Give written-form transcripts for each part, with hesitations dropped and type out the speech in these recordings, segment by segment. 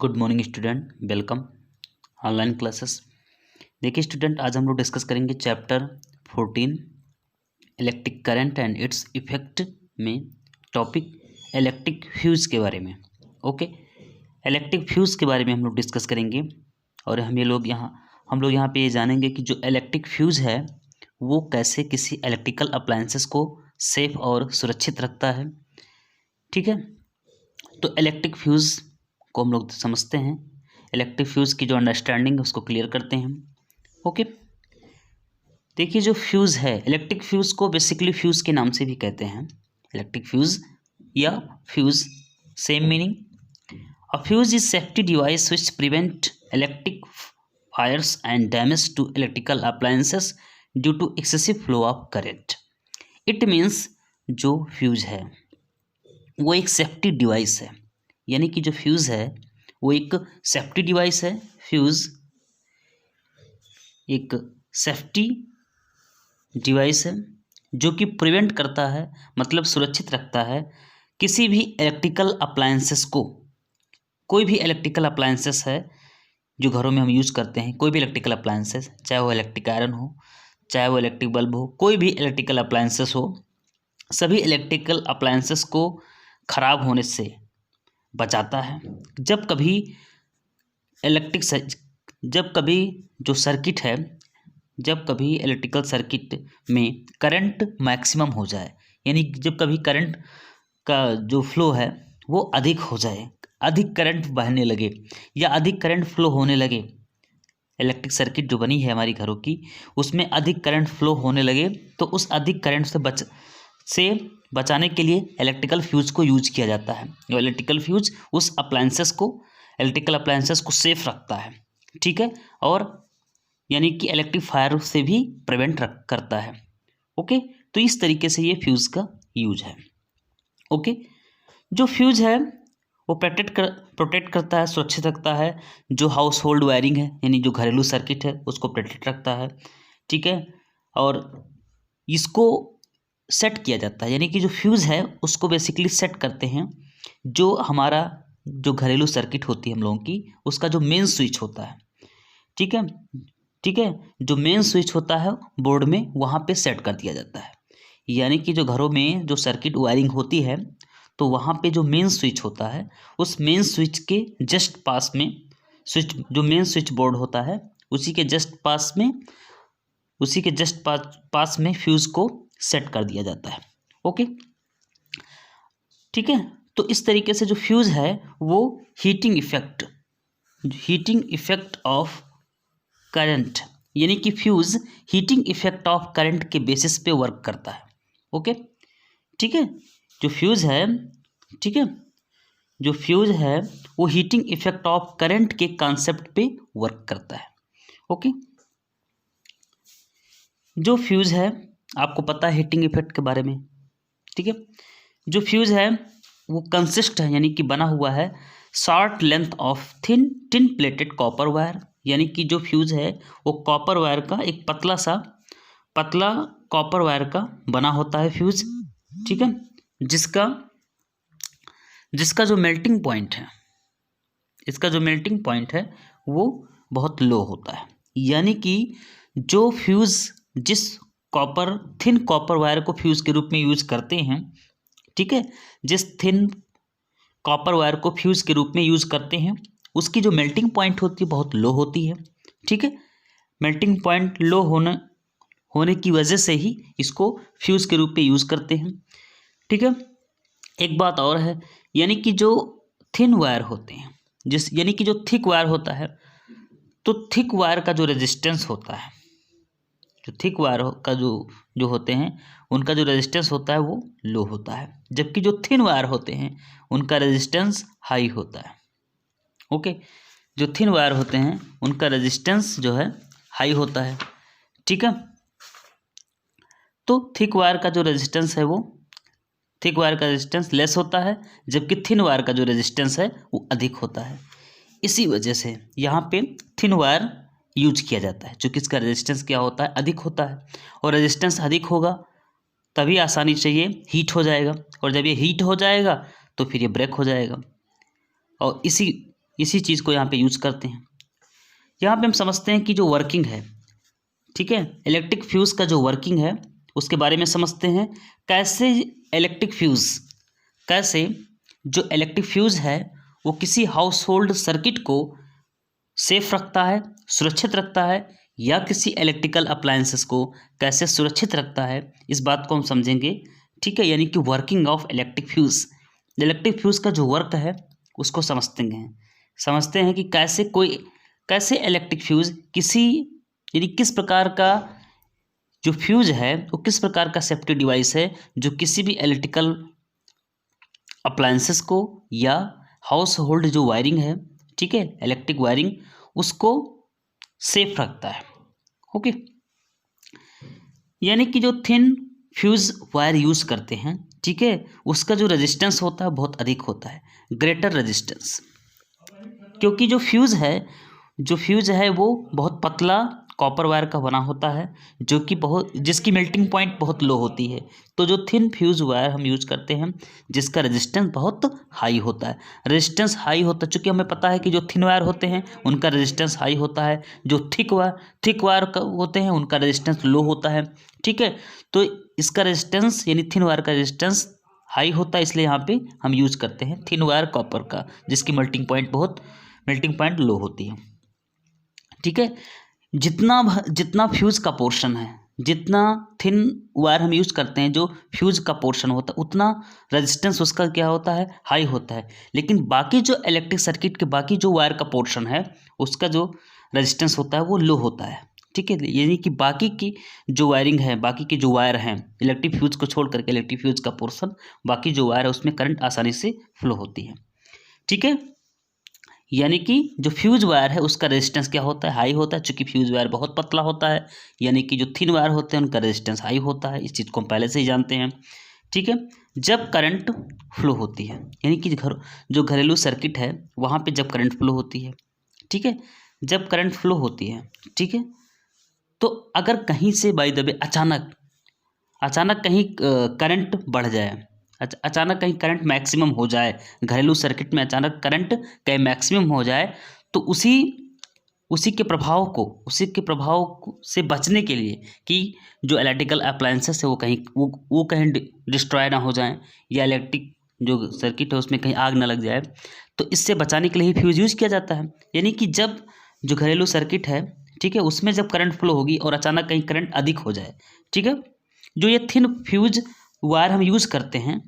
Good morning student, welcome online classes. देखिए student, आज हम लोग डिस्कस करेंगे chapter 14 electric current and its effect में टॉपिक इलेक्ट्रिक फ्यूज के बारे में। ओके, इलेक्ट्रिक फ्यूज के बारे में हम लोग डिस्कस करेंगे और हम लोग यहाँ पे ये जानेंगे कि जो इलेक्ट्रिक फ्यूज है वो कैसे किसी इलेक्ट्रिकल अप्लायंसेस को सेफ और सुरक्षित रखता है। ठीक है, तो इलेक्ट्रिक फ्यूज को हम लोग समझते हैं। इलेक्ट्रिक फ्यूज की जो अंडरस्टैंडिंग है उसको क्लियर करते हैं हम। ओके, देखिए जो फ्यूज है, इलेक्ट्रिक फ्यूज को बेसिकली फ्यूज के नाम से भी कहते हैं। इलेक्ट्रिक फ्यूज या fuse same meaning. A fuse is safety device which prevent electric fires and damage to electrical appliances due to excessive flow of current. It means जो fuse है वो एक सेफ्टी डिवाइस है, यानी कि जो फ्यूज़ है वो एक सेफ्टी डिवाइस है। फ्यूज़ एक सेफ्टी डिवाइस है जो कि प्रिवेंट करता है, मतलब सुरक्षित रखता है किसी भी इलेक्ट्रिकल अप्लायंसेस को। कोई भी इलेक्ट्रिकल अप्लायंसेस है जो घरों में हम यूज़ करते हैं, कोई भी इलेक्ट्रिकल अप्लायंसेस, चाहे वो इलेक्ट्रिक आयरन हो, चाहे वो इलेक्ट्रिक बल्ब हो, कोई भी इलेक्ट्रिकल अप्लायंसेस हो, सभी इलेक्ट्रिकल अप्लायंसेस को ख़राब होने से बचाता है। जब कभी जो सर्किट है, जब कभी इलेक्ट्रिकल सर्किट में करंट मैक्सिमम हो जाए, यानी जब कभी करंट का जो फ्लो है वो अधिक हो जाए, अधिक करंट बहने लगे या अधिक करंट फ्लो होने लगे, इलेक्ट्रिक सर्किट जो बनी है हमारी घरों की उसमें अधिक करंट फ्लो होने लगे, तो उस अधिक करंट से बचाने के लिए इलेक्ट्रिकल फ्यूज को यूज किया जाता है। और इलेक्ट्रिकल फ्यूज उस इलेक्ट्रिकल अप्लायंसेस को सेफ रखता है। ठीक है, और यानी कि इलेक्ट्रिक फायर से भी प्रिवेंट करता है। ओके, तो इस तरीके से ये फ्यूज का यूज है। ओके, जो फ्यूज है वो प्रोटेक्ट करता है, सुरक्षित रखता है। जो हाउस होल्ड वायरिंग है, यानी जो घरेलू सर्किट है उसको प्रोटेक्ट रखता है। ठीक है, और इसको सेट किया जाता है, यानी कि जो फ्यूज़ है उसको बेसिकली सेट करते हैं। जो हमारा जो घरेलू सर्किट होती है हम लोगों की, उसका जो मेन स्विच होता है, ठीक है, जो मेन स्विच होता है बोर्ड में वहाँ पे सेट कर दिया जाता है। यानी कि जो घरों में जो सर्किट वायरिंग होती है तो वहाँ पे जो मेन स्विच होता है, उस मेन स्विच के जस्ट पास में जो मेन स्विच बोर्ड होता है उसी के जस्ट पास में फ्यूज़ को सेट कर दिया जाता है। ओके, ठीक है, तो इस तरीके से जो फ्यूज है वो हीटिंग इफेक्ट ऑफ करंट, यानी कि fuse heating effect of current के बेसिस पे वर्क करता है। ओके, ठीक है, जो फ्यूज है, ठीक है, जो फ्यूज है वो हीटिंग इफेक्ट ऑफ करंट के कॉन्सेप्ट पे वर्क करता है। ओके, जो फ्यूज है आपको पता है हीटिंग इफेक्ट के बारे में। ठीक है, जो फ्यूज है वो कंसिस्ट है, यानी कि बना हुआ है short length of thin plated copper wire, यानी कि जो फ्यूज है वो कॉपर वायर का एक पतला कॉपर वायर का बना होता है फ्यूज। ठीक है, जिसका जो मेल्टिंग पॉइंट है वो बहुत लो होता है, यानी कि जो फ्यूज जिस थिन कॉपर वायर को फ्यूज के रूप में यूज करते हैं, ठीक है, जिस थिन कॉपर वायर को फ्यूज के रूप में यूज करते हैं उसकी जो मेल्टिंग पॉइंट होती है बहुत लो होती है। ठीक है, मेल्टिंग पॉइंट लो होने की वजह से ही इसको फ्यूज के रूप में यूज करते हैं। ठीक है, एक बात और है, यानी कि जो थिन वायर होते हैं, यानी कि जो थिक वायर होता है, तो थिक वायर का जो रेजिस्टेंस होता है, जो थिक वायर का जो होते हैं उनका जो रेजिस्टेंस होता है वो लो होता है, जबकि जो थिन वायर होते हैं उनका रेजिस्टेंस हाई होता है। ओके, जो थिन वायर होते हैं उनका रेजिस्टेंस जो है हाई होता है। ठीक है, तो थिक वायर का रेजिस्टेंस लेस होता है, जबकि थिन वायर का जो रेजिस्टेंस है वो अधिक होता है। इसी वजह से यहाँ पे थिन वायर यूज किया जाता है, क्योंकि इसका रेजिस्टेंस क्या होता है, अधिक होता है, और रेजिस्टेंस अधिक होगा तभी आसानी से ये हीट हो जाएगा, और जब ये हीट हो जाएगा तो फिर ये ब्रेक हो जाएगा। और इसी चीज़ को यहाँ पे यूज करते हैं। यहाँ पे हम समझते हैं कि जो वर्किंग है, ठीक है, इलेक्ट्रिक फ्यूज़ का जो वर्किंग है उसके बारे में समझते हैं। कैसे जो इलेक्ट्रिक फ्यूज़ है वो किसी हाउस होल्ड सर्किट को सेफ रखता है, सुरक्षित रखता है, या किसी इलेक्ट्रिकल अप्लायंसेस को कैसे सुरक्षित रखता है, इस बात को हम समझेंगे। ठीक है, यानी कि वर्किंग ऑफ इलेक्ट्रिक फ्यूज़ का जो वर्क है उसको समझते हैं कि कैसे इलेक्ट्रिक फ्यूज़ किस प्रकार का जो फ्यूज है वो किस प्रकार का सेफ्टी डिवाइस है जो किसी भी इलेक्ट्रिकल अप्लायंसेस को या हाउस होल्ड जो वायरिंग है, ठीक है, इलेक्ट्रिक वायरिंग, उसको सेफ रखता है। ओके, यानी कि जो थिन फ्यूज वायर यूज़ करते हैं, ठीक है, उसका जो रेजिस्टेंस होता है बहुत अधिक होता है, ग्रेटर रेजिस्टेंस, क्योंकि जो फ्यूज़ है वो बहुत पतला कॉपर वायर का बना होता है जिसकी मेल्टिंग पॉइंट बहुत लो होती है। तो जो थिन फ्यूज वायर हम यूज करते हैं जिसका रेजिस्टेंस बहुत हाई होता है, चूँकि हमें पता है कि जो थिन वायर होते हैं उनका रेजिस्टेंस हाई होता है, जो थिक वायर होते हैं उनका रेजिस्टेंस लो होता है। ठीक है, तो इसका रेजिस्टेंस यानी थिन वायर का रेजिस्टेंस हाई होता है, इसलिए यहाँ पे हम यूज करते हैं थिन वायर कॉपर का जिसकी मेल्टिंग पॉइंट लो होती है। ठीक है, जितना फ्यूज़ का पोर्शन है, जितना थिन वायर हम यूज़ करते हैं, जो फ्यूज़ का पोर्शन होता है उतना रेजिस्टेंस उसका क्या होता है, हाई होता है। लेकिन बाकी जो इलेक्ट्रिक सर्किट के बाकी जो वायर का पोर्शन है उसका जो रेजिस्टेंस होता है वो लो होता है। ठीक है, यानी कि बाकी की जो वायरिंग है, बाकी के जो वायर हैं, इलेक्ट्रिक फ्यूज़ को छोड़ करके इलेक्ट्रिक फ्यूज़ का पोर्शन, बाकी जो वायर है उसमें करंट आसानी से फ्लो होती है। ठीक है, यानी कि जो फ्यूज वायर है उसका रेजिस्टेंस क्या होता है, हाई होता है, चूंकि फ्यूज वायर बहुत पतला होता है, यानी कि जो थिन वायर होते हैं उनका रेजिस्टेंस हाई होता है। इस चीज़ को हम पहले से ही जानते हैं। ठीक है, जब करंट फ्लो होती है, यानी कि जो घरेलू सर्किट है वहाँ पे जब करंट फ्लो होती है, ठीक है, जब करंट फ्लो होती है, ठीक है, तो अगर कहीं से बाय द वे अचानक कहीं करंट बढ़ जाए, अचानक कहीं करंट मैक्सिमम हो जाए, घरेलू सर्किट में अचानक करंट कहीं मैक्सिमम हो जाए, तो उसी के प्रभाव से बचने के लिए कि जो इलेक्ट्रिकल अप्लायंसेस है वो कहीं डिस्ट्रॉय ना हो जाएं, या इलेक्ट्रिक जो सर्किट है उसमें कहीं आग ना लग जाए, तो इससे बचाने के लिए ही फ्यूज़ यूज़ किया जाता है। यानी कि जब जो घरेलू सर्किट है, ठीक है, उसमें जब करंट फ्लो होगी और अचानक कहीं करंट अधिक हो जाए, ठीक है, जो ये थिन फ्यूज वायर हम यूज़ करते हैं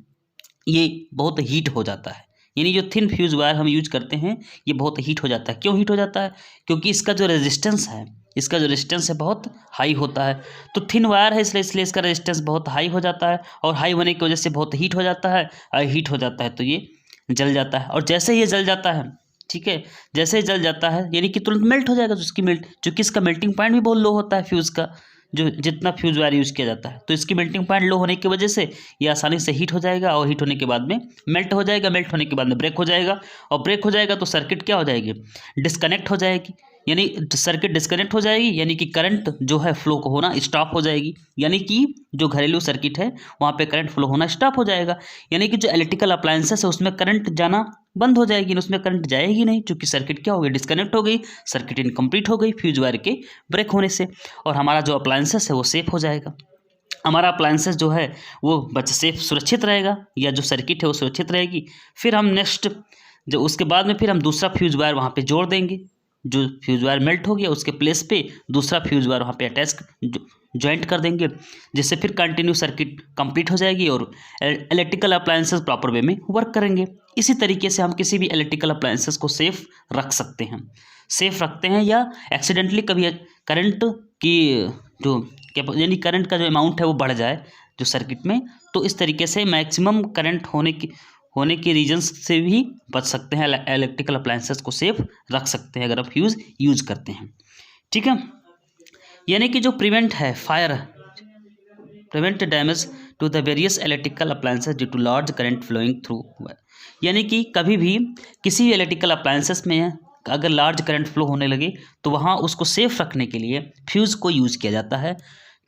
ये बहुत हीट हो जाता है। यानी जो थिन फ्यूज वायर हम यूज करते हैं ये बहुत हीट हो जाता है। क्यों हीट हो जाता है? क्योंकि इसका जो रेजिस्टेंस है बहुत हाई होता है। तो थिन वायर है इसलिए इसका रेजिस्टेंस बहुत हाई हो जाता है, और हाई होने की वजह से बहुत हीट हो जाता है, और हीट हो जाता है तो ये जल जाता है। और जैसे ही ये जल जाता है, ठीक है, जैसे ही जल जाता है यानी कि तुरंत मेल्ट हो जाएगा, चूँकि इसका मेल्टिंग पॉइंट भी बहुत लो होता है फ्यूज़ का, जो जितना फ्यूज वायर यूज़ किया जाता है, तो इसकी मेल्टिंग पॉइंट लो होने की वजह से ये आसानी से हीट हो जाएगा, और हीट होने के बाद में मेल्ट हो जाएगा, मेल्ट होने के बाद में ब्रेक हो जाएगा, और ब्रेक हो जाएगा तो सर्किट क्या हो जाएगी, डिस्कनेक्ट हो जाएगी। यानी सर्किट डिस्कनेक्ट हो जाएगी, यानी कि करंट जो है फ्लो को होना स्टॉप हो जाएगी, यानी कि जो घरेलू सर्किट है वहाँ पे करंट फ्लो होना स्टॉप हो जाएगा। यानी कि जो इलेक्ट्रिकल अप्लायंसेस है उसमें करंट जाना बंद हो जाएगी, उसमें करंट जाएगी नहीं, क्योंकि सर्किट क्या हो गई, डिस्कनेक्ट हो गई, सर्किट इनकम्प्लीट हो गई फ्यूज वायर के ब्रेक होने से, और हमारा जो अप्लायंसेस है वो सेफ हो जाएगा। हमारा अप्लायंसेस जो है वो सुरक्षित रहेगा, या जो सर्किट है वो सुरक्षित रहेगी। फिर हम उसके बाद में फिर हम दूसरा फ्यूज वायर वहाँ पे जोड़ देंगे, जो फ्यूज वायर मेल्ट हो गया उसके प्लेस पे दूसरा फ्यूज वायर वहाँ पे अटैच ज्वाइंट कर देंगे, जिससे फिर कंटिन्यू सर्किट कंप्लीट हो जाएगी और इलेक्ट्रिकल अप्लायंसेस प्रॉपर वे में वर्क करेंगे। इसी तरीके से हम किसी भी इलेक्ट्रिकल अप्लायंसेस को सेफ रखते हैं, या एक्सीडेंटली कभी करंट की जो यानी करंट का जो अमाउंट है वो बढ़ जाए जो सर्किट में, तो इस तरीके से मैक्सिमम करंट होने के रीजन्स से भी बच सकते हैं, इलेक्ट्रिकल अप्लायंसेस को सेफ रख सकते हैं अगर आप फ्यूज़ यूज करते हैं। ठीक है, यानी कि जो prevent damage to the various electrical appliances due to large current flowing through, यानी कि कभी भी किसी भी इलेक्ट्रिकल अप्लायंसेस में अगर लार्ज करंट फ्लो होने लगे तो वहाँ उसको सेफ रखने के लिए फ्यूज़ को यूज़ किया जाता है।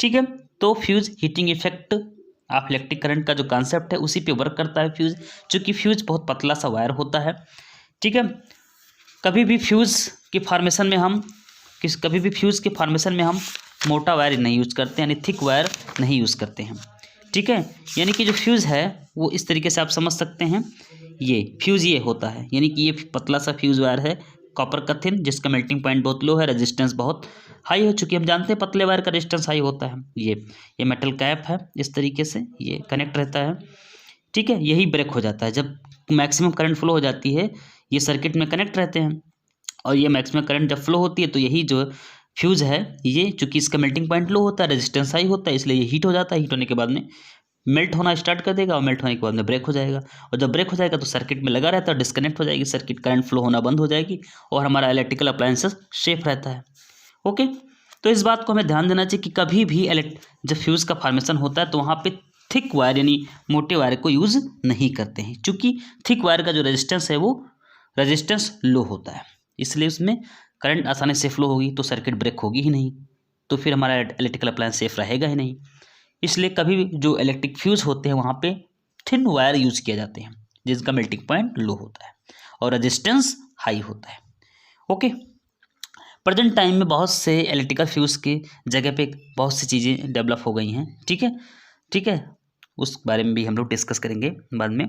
ठीक है, तो fuse heating effect of electric current का जो कॉन्सेप्ट है उसी पे वर्क करता है फ्यूज़, चूँकि फ्यूज़ बहुत पतला सा वायर होता है। ठीक है, कभी भी फ्यूज़ के फॉर्मेशन में हम मोटा वायर नहीं यूज़ करते, यानी थिक वायर नहीं यूज़ करते हैं। ठीक है, यानी कि जो फ्यूज़ है वो इस तरीके से आप समझ सकते हैं। ये फ्यूज़ ये होता है, यानी कि ये पतला सा फ्यूज़ वायर है कॉपर का थिन, जिसका मेल्टिंग पॉइंट बहुत लो है, रेजिस्टेंस बहुत हाई हो चुकी है। हम जानते हैं पतले वायर का रेजिस्टेंस हाई होता है। ये मेटल कैप है, इस तरीके से ये कनेक्ट रहता है। ठीक है, यही ब्रेक हो जाता है जब मैक्सिमम करंट फ्लो हो जाती है, ये सर्किट में कनेक्ट रहते हैं और ये मैक्सिमम करंट जब फ्लो होती है तो यही जो फ्यूज़ है ये, चूँकि इसका मेल्टिंग पॉइंट लो होता है, रेजिस्टेंस हाई होता है, इसलिए ये हीट हो जाता है। हीट होने के बाद में मेल्ट होना स्टार्ट कर देगा और मेल्ट होने के बाद में ब्रेक हो जाएगा, और जब ब्रेक हो जाएगा तो सर्किट में लगा रहता है, डिस्कनेक्ट हो जाएगी सर्किट, करंट फ्लो होना बंद हो जाएगी और हमारा इलेक्ट्रिकल अप्लायंसेस सेफ रहता है। ओके, तो इस बात को हमें ध्यान देना चाहिए कि कभी भी जब फ्यूज़ का फॉर्मेशन होता है तो वहाँ पे थिक वायर यानी मोटे वायर को यूज़ नहीं करते हैं, क्योंकि थिक वायर का जो रेजिस्टेंस है वो रेजिस्टेंस लो होता है, इसलिए उसमें करंट आसानी से फ्लो होगी तो सर्किट ब्रेक होगी ही नहीं, तो फिर हमारा इलेक्ट्रिकल अप्लायंस सेफ रहेगा ही नहीं। इसलिए कभी भी जो इलेक्ट्रिक फ्यूज़ होते हैं वहाँ पे थिन वायर यूज़ किए जाते हैं, जिसका मेल्टिंग पॉइंट लो होता है और रेजिस्टेंस हाई होता है। ओके, प्रेजेंट टाइम में बहुत से इलेक्ट्रिकल फ्यूज़ की जगह पे बहुत सी चीज़ें डेवलप हो गई हैं। ठीक है, उस बारे में भी हम लोग डिस्कस करेंगे बाद में।